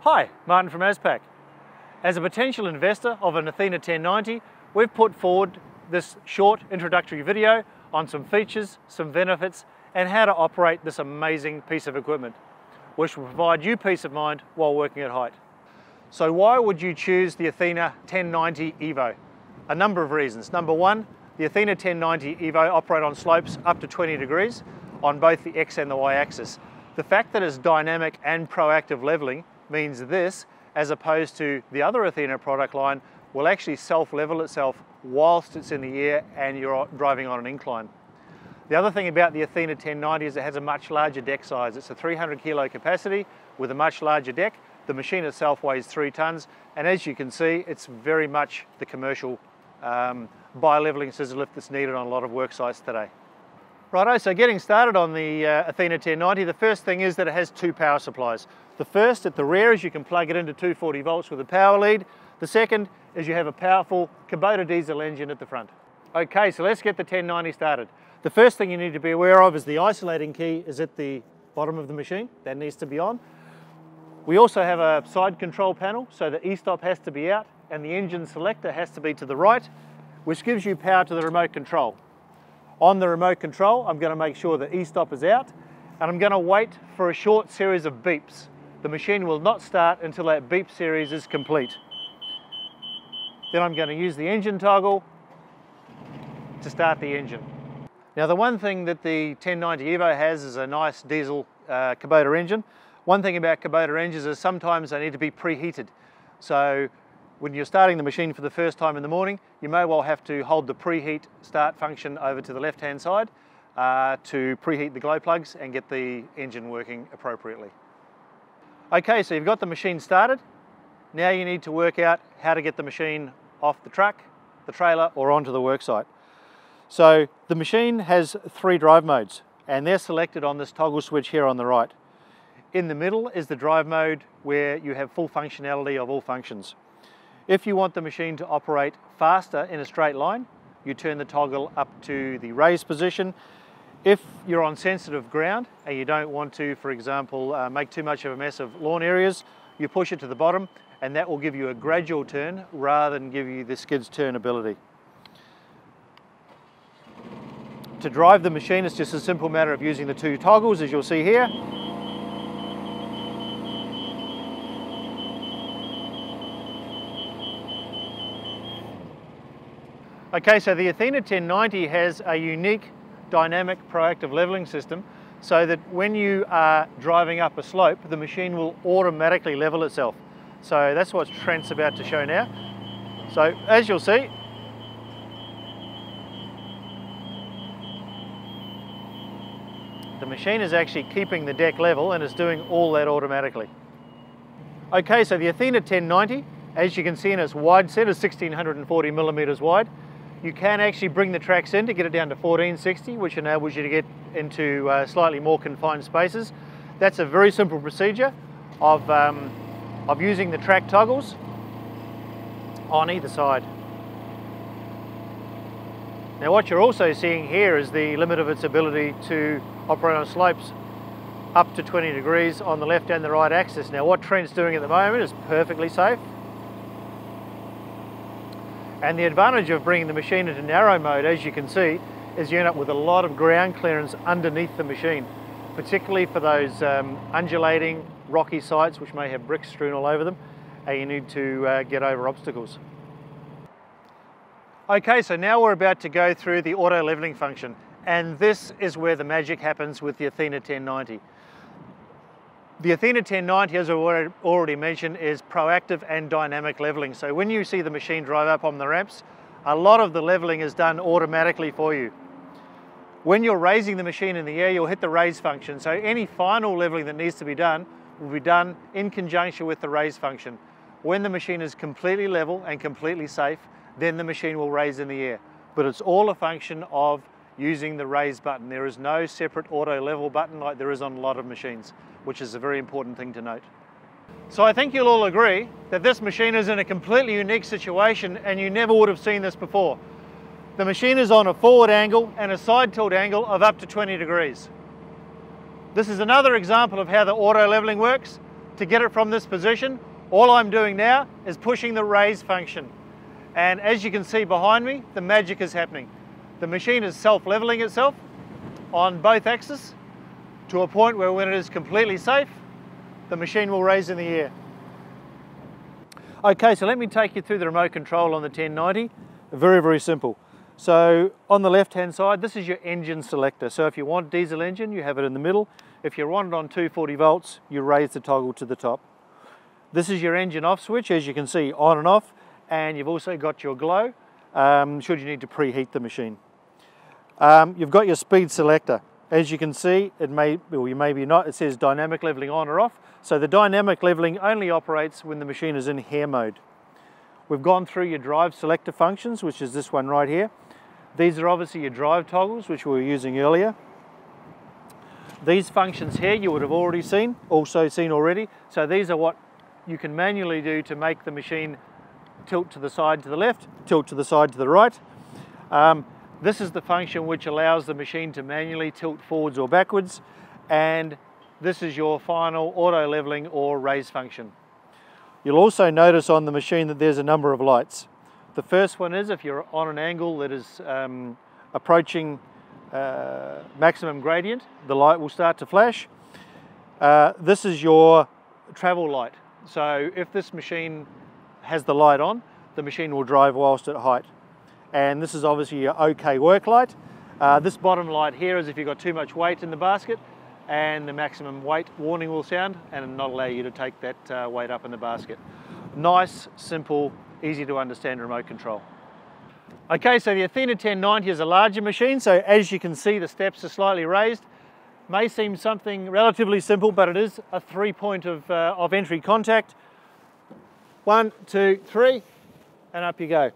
Hi, Martin from Aspac. As a potential investor of an Athena 1090, we've put forward this short introductory video on some features, some benefits, and how to operate this amazing piece of equipment, which will provide you peace of mind while working at height. So why would you choose the Athena 1090 Evo? A number of reasons. Number one, the Athena 1090 Evo operate on slopes up to 20 degrees on both the X and the Y axis. The fact that it's dynamic and proactive leveling means this, as opposed to the other Athena product line, will actually self-level itself whilst it's in the air and you're driving on an incline. The other thing about the Athena 1090 is it has a much larger deck size. It's a 300 kilo capacity with a much larger deck. The machine itself weighs 3 tons, and as you can see, it's very much the commercial bi-leveling scissor lift that's needed on a lot of work sites today. Righto, so getting started on the Athena 1090, the first thing is that it has 2 power supplies. The first at the rear is you can plug it into 240 volts with a power lead. The second is you have a powerful Kubota diesel engine at the front. Okay, so let's get the 1090 started. The first thing you need to be aware of is the isolating key is at the bottom of the machine. That needs to be on. We also have a side control panel, so the e-stop has to be out and the engine selector has to be to the right, which gives you power to the remote control. On the remote control, I'm going to make sure the e-stop is out, and I'm going to wait for a short series of beeps. The machine will not start until that beep series is complete. Then I'm going to use the engine toggle to start the engine. Now, the one thing that the 1090 Evo has is a nice diesel Kubota engine. One thing about Kubota engines is sometimes they need to be preheated. So when you're starting the machine for the first time in the morning, you may well have to hold the preheat start function over to the left-hand side to preheat the glow plugs and get the engine working appropriately. Okay, so you've got the machine started. Now you need to work out how to get the machine off the truck, the trailer, or onto the worksite. So the machine has 3 drive modes, and they're selected on this toggle switch here on the right. In the middle is the drive mode where you have full functionality of all functions. If you want the machine to operate faster in a straight line, you turn the toggle up to the raised position. If you're on sensitive ground and you don't want to, for example, make too much of a mess of lawn areas, you push it to the bottom, and that will give you a gradual turn rather than give you the skid's turn ability. To drive the machine, it's just a simple matter of using the 2 toggles, as you'll see here. Okay, so the Athena 1090 has a unique dynamic proactive leveling system so that when you are driving up a slope, the machine will automatically level itself. So that's what Trent's about to show now. So as you'll see, the machine is actually keeping the deck level and is doing all that automatically. Okay, so the Athena 1090, as you can see in its wide set, is 1640 millimeters wide. You can actually bring the tracks in to get it down to 1460, which enables you to get into slightly more confined spaces. That's a very simple procedure of using the track toggles on either side. Now, what you're also seeing here is the limit of its ability to operate on slopes up to 20 degrees on the left and the right axis. Now, what Trent's doing at the moment is perfectly safe. And the advantage of bringing the machine into narrow mode, as you can see, is you end up with a lot of ground clearance underneath the machine, particularly for those undulating, rocky sites which may have bricks strewn all over them, and you need to get over obstacles. Okay, so now we're about to go through the auto leveling function, and this is where the magic happens with the Athena 1090. The Athena 1090, as I already mentioned, is proactive and dynamic leveling. So when you see the machine drive up on the ramps, a lot of the leveling is done automatically for you. When you're raising the machine in the air, you'll hit the raise function. So any final leveling that needs to be done will be done in conjunction with the raise function. When the machine is completely level and completely safe, then the machine will raise in the air. But it's all a function of using the raise button. There is no separate auto level button like there is on a lot of machines, which is a very important thing to note. So I think you'll all agree that this machine is in a completely unique situation and you never would have seen this before. The machine is on a forward angle and a side tilt angle of up to 20 degrees. This is another example of how the auto leveling works. To get it from this position, all I'm doing now is pushing the raise function. And as you can see behind me, the magic is happening. The machine is self-leveling itself on both axes to a point where when it is completely safe, the machine will raise in the air. Okay, so let me take you through the remote control on the 1090. Very, very simple. So on the left-hand side, this is your engine selector. So if you want diesel engine, you have it in the middle. If you want it on 240 volts, you raise the toggle to the top. This is your engine off switch, as you can see, on and off. And you've also got your glow, should you need to preheat the machine. You've got your speed selector. As you can see, it may, or you maybe not, it says dynamic leveling on or off. So the dynamic leveling only operates when the machine is in hare mode. We've gone through your drive selector functions, which is this one right here. These are obviously your drive toggles, which we were using earlier. These functions here you would have already seen, already. So these are what you can manually do to make the machine tilt to the side to the left, tilt to the side to the right. This is the function which allows the machine to manually tilt forwards or backwards, and this is your final auto leveling or raise function. You'll also notice on the machine that there's a number of lights. The first one is if you're on an angle that is approaching maximum gradient, the light will start to flash. This is your travel light. So if this machine has the light on, the machine will drive whilst at height. And this is obviously your OK work light. This bottom light here is if you've got too much weight in the basket, and the maximum weight warning will sound and not allow you to take that weight up in the basket. Nice, simple, easy to understand remote control. Okay, so the Athena 1090 is a larger machine, so as you can see the steps are slightly raised. May seem something relatively simple, but it is a 3-point of entry contact. 1, 2, 3, and up you go.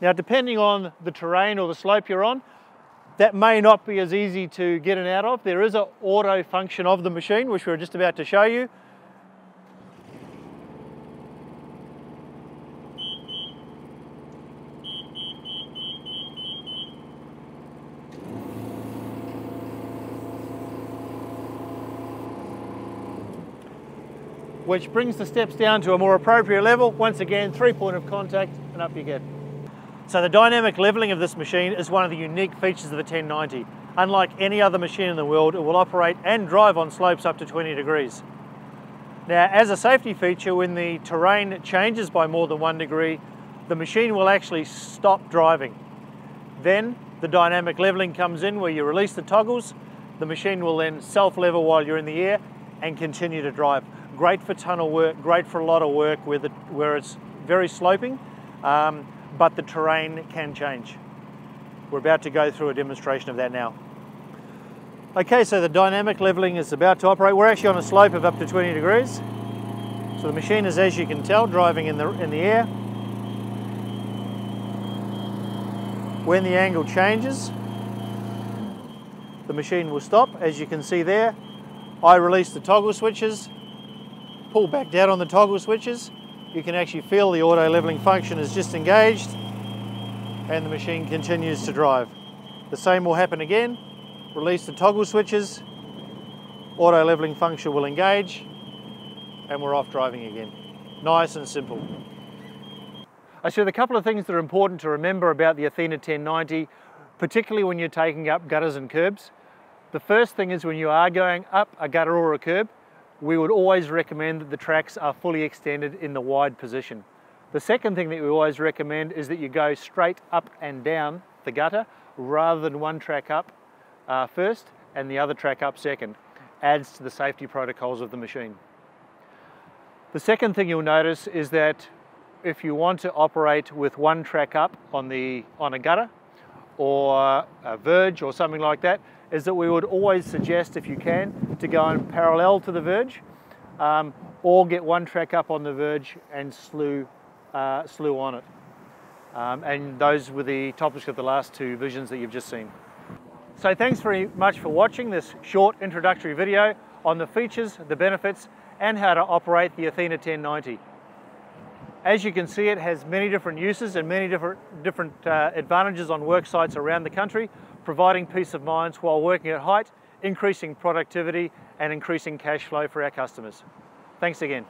Now, depending on the terrain or the slope you're on, that may not be as easy to get in and out of. There is an auto function of the machine, which we're just about to show you. Which brings the steps down to a more appropriate level. Once again, 3-point of contact, and up you get. So the dynamic leveling of this machine is one of the unique features of the 1090. Unlike any other machine in the world, it will operate and drive on slopes up to 20 degrees. Now, as a safety feature, when the terrain changes by more than 1 degree, the machine will actually stop driving. Then the dynamic leveling comes in where you release the toggles. The machine will then self-level while you're in the air and continue to drive. Great for tunnel work, great for a lot of work where it's very sloping. But the terrain can change. We're about to go through a demonstration of that now. Okay, so the dynamic leveling is about to operate. We're actually on a slope of up to 20 degrees. So the machine is, as you can tell, driving in the air. When the angle changes, the machine will stop. As you can see there, I release the toggle switches, pull back down on the toggle switches. You can actually feel the auto leveling function is just engaged, and the machine continues to drive. The same will happen again. Release the toggle switches, auto leveling function will engage, and we're off driving again. Nice and simple. I said a couple of things that are important to remember about the Athena 1090, particularly when you're taking up gutters and curbs. The first thing is when you are going up a gutter or a curb, we would always recommend that the tracks are fully extended in the wide position. The second thing that we always recommend is that you go straight up and down the gutter rather than one track up first and the other track up second. Adds to the safety protocols of the machine. The second thing you'll notice is that if you want to operate with one track up on a gutter or a verge or something like that, is that we would always suggest, if you can, to go in parallel to the verge or get one track up on the verge and slew on it. And those were the topics of the last two visions that you've just seen. So thanks very much for watching this short introductory video on the features, the benefits, and how to operate the Athena 1090. As you can see, it has many different uses and many different advantages on work sites around the country, providing peace of mind while working at height, increasing productivity and increasing cash flow for our customers. Thanks again.